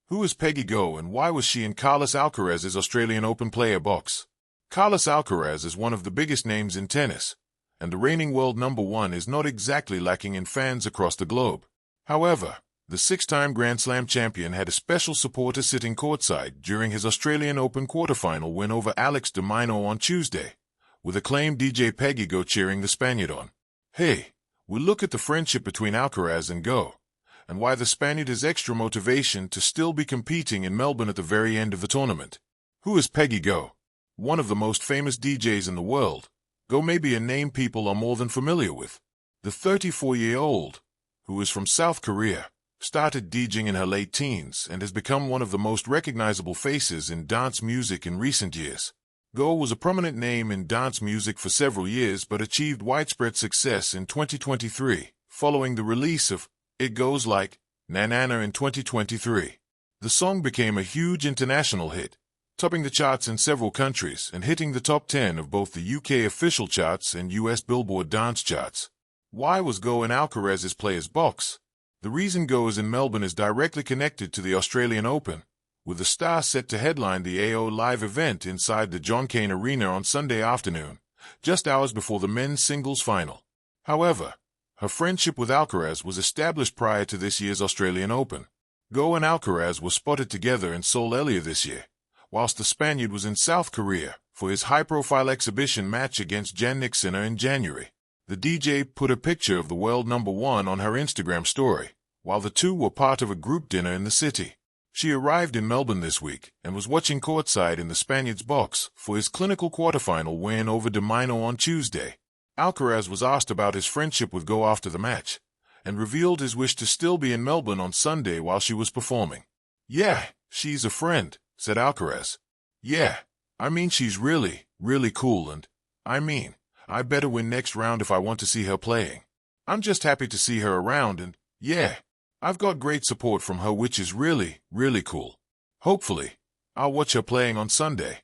Who is Peggy Gou and why was she in Carlos Alcaraz's Australian Open player box? Carlos Alcaraz is one of the biggest names in tennis, and the reigning world #1 is not exactly lacking in fans across the globe. However, the six-time Grand Slam champion had a special supporter sitting courtside during his Australian Open quarterfinal win over Alex de Minaur on Tuesday, with acclaimed DJ Peggy Gou cheering the Spaniard on. Hey, we'll look at the friendship between Alcaraz and Gou, and why the Spaniard has extra motivation to still be competing in Melbourne at the very end of the tournament. Who is Peggy Gou? One of the most famous DJs in the world, Gou may be a name people are more than familiar with. The 34-year-old, who is from South Korea, started DJing in her late teens and has become one of the most recognizable faces in dance music in recent years. Gou was a prominent name in dance music for several years but achieved widespread success in 2023, following the release of It Goes Like Na Na Na in 2023. The song became a huge international hit, topping the charts in several countries and hitting the top 10 of both the UK official charts and US Billboard dance charts. Why was Gou in Alcaraz's players box? The reason Gou is in Melbourne is directly connected to the Australian Open, with the star set to headline the AO Live event inside the John Cain Arena on Sunday afternoon, just hours before the men's singles final. However, her friendship with Alcaraz was established prior to this year's Australian Open. Gou and Alcaraz were spotted together in Seoul earlier this year, whilst the Spaniard was in South Korea for his high-profile exhibition match against Jannik Sinner in January. The DJ put a picture of the world #1 on her Instagram story, while the two were part of a group dinner in the city. She arrived in Melbourne this week and was watching courtside in the Spaniard's box for his clinical quarterfinal win over de Minaur on Tuesday. Alcaraz was asked about his friendship with Gou after the match, and revealed his wish to still be in Melbourne on Sunday while she was performing. "Yeah, she's a friend," said Alcaraz. "Yeah, I mean she's really, really cool and, I better win next round if I want to see her playing. I'm just happy to see her around and, yeah, I've got great support from her which is really, really cool. Hopefully, I'll watch her playing on Sunday."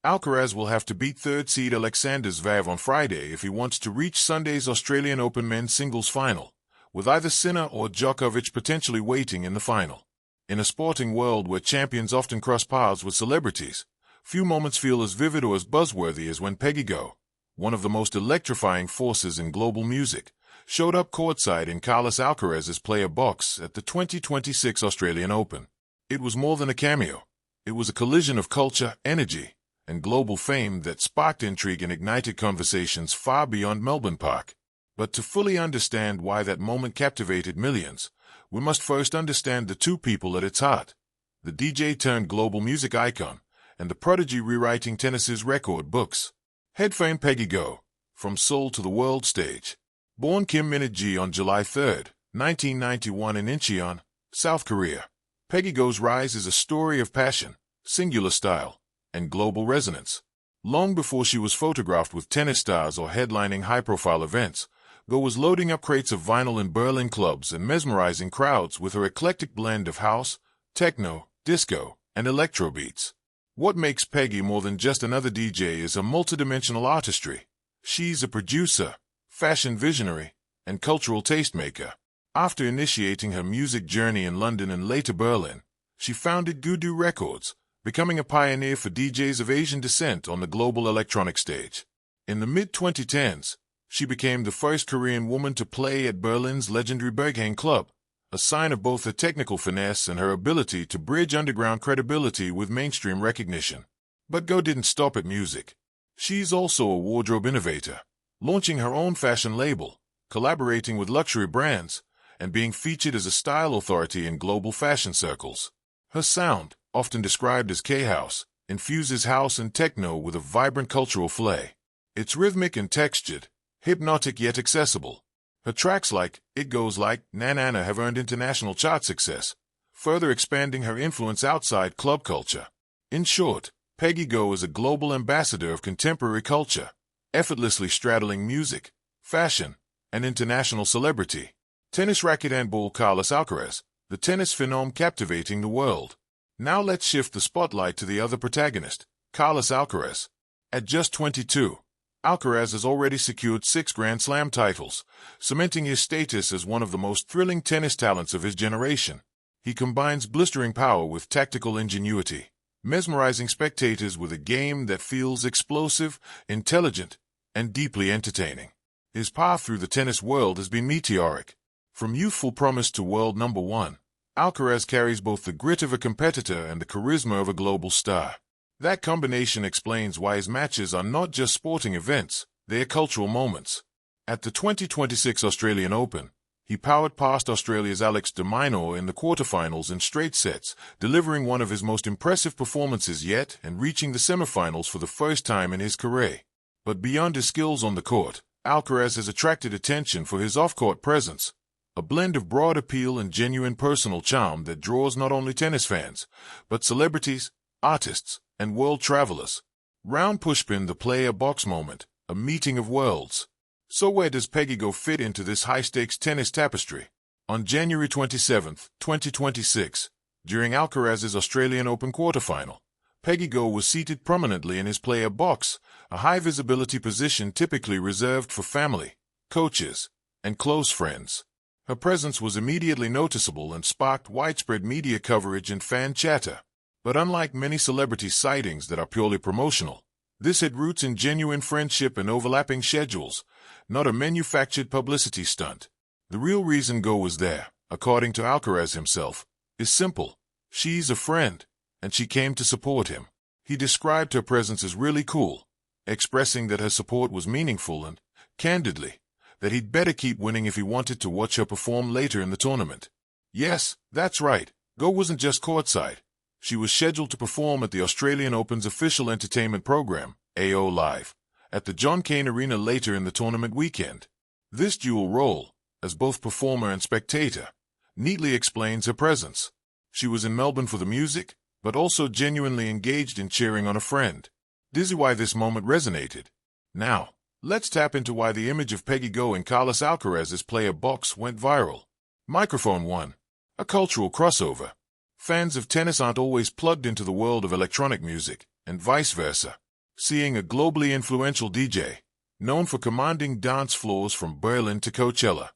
Alcaraz will have to beat third seed Alexander Zverev on Friday if he wants to reach Sunday's Australian Open men's singles final, with either Sinner or Djokovic potentially waiting in the final. In a sporting world where champions often cross paths with celebrities, few moments feel as vivid or as buzzworthy as when Peggy Gou, one of the most electrifying forces in global music, showed up courtside in Carlos Alcaraz's player box at the 2026 Australian Open. It was more than a cameo. It was a collision of culture, energy, and global fame that sparked intrigue and ignited conversations far beyond Melbourne Park. But to fully understand why that moment captivated millions, we must first understand the two people at its heart: the DJ turned global music icon, and the prodigy rewriting tennis's record books. Head fame Peggy Gou, from Seoul to the world stage. Born Kim Min-ji on July 3, 1991 in Incheon, South Korea, Peggy Gou's rise is a story of passion, singular style, and global resonance. Long before she was photographed with tennis stars or headlining high-profile events, Gou was loading up crates of vinyl in Berlin clubs and mesmerizing crowds with her eclectic blend of house, techno, disco, and electro beats. What makes Peggy more than just another DJ is a multidimensional artistry. She's a producer, fashion visionary, and cultural tastemaker. After initiating her music journey in London and later Berlin, she founded Gou Records, becoming a pioneer for DJs of Asian descent on the global electronic stage. In the mid-2010s, she became the first Korean woman to play at Berlin's legendary Berghain Club, a sign of both her technical finesse and her ability to bridge underground credibility with mainstream recognition. But Gou didn't stop at music. She's also a wardrobe innovator, launching her own fashion label, collaborating with luxury brands, and being featured as a style authority in global fashion circles. Her sound, often described as K-House, infuses house and techno with a vibrant cultural flair. It's rhythmic and textured, hypnotic yet accessible. Her tracks like It Goes Like Na Na Na have earned international chart success, further expanding her influence outside club culture. In short, Peggy Gou is a global ambassador of contemporary culture, effortlessly straddling music, fashion, and international celebrity. Tennis racket and ball Carlos Alcaraz, the tennis phenom captivating the world. Now let's shift the spotlight to the other protagonist, Carlos Alcaraz. At just 22, Alcaraz has already secured 6 Grand Slam titles, cementing his status as one of the most thrilling tennis talents of his generation. He combines blistering power with tactical ingenuity, mesmerizing spectators with a game that feels explosive, intelligent, and deeply entertaining. His path through the tennis world has been meteoric. From youthful promise to world number one, Alcaraz carries both the grit of a competitor and the charisma of a global star. That combination explains why his matches are not just sporting events, they are cultural moments. At the 2026 Australian Open, he powered past Australia's Alex de Minaur in the quarterfinals in straight sets, delivering one of his most impressive performances yet and reaching the semifinals for the first time in his career. But beyond his skills on the court, Alcaraz has attracted attention for his off-court presence, a blend of broad appeal and genuine personal charm that draws not only tennis fans, but celebrities, artists, and world travelers. Round pushpin, the player box moment, a meeting of worlds. So where does Peggy Gou fit into this high-stakes tennis tapestry? On January 27, 2026, during Alcaraz's Australian Open quarterfinal, Peggy Gou was seated prominently in his player box, a high-visibility position typically reserved for family, coaches, and close friends. Her presence was immediately noticeable and sparked widespread media coverage and fan chatter. But unlike many celebrity sightings that are purely promotional, this had roots in genuine friendship and overlapping schedules, not a manufactured publicity stunt. The real reason Gou was there, according to Alcaraz himself, is simple. She's a friend, and she came to support him. He described her presence as really cool, expressing that her support was meaningful and, candidly, that he'd better keep winning if he wanted to watch her perform later in the tournament. Yes, that's right, Gou wasn't just courtside. She was scheduled to perform at the Australian Open's official entertainment program, AO Live, at the John Cain Arena later in the tournament weekend. This dual role, as both performer and spectator, neatly explains her presence. She was in Melbourne for the music, but also genuinely engaged in cheering on a friend. This is why this moment resonated. Now, let's tap into why the image of Peggy Gou in Carlos Alcaraz's player box went viral. Microphone 1. A cultural crossover. Fans of tennis aren't always plugged into the world of electronic music, and vice versa. Seeing a globally influential DJ, known for commanding dance floors from Berlin to Coachella,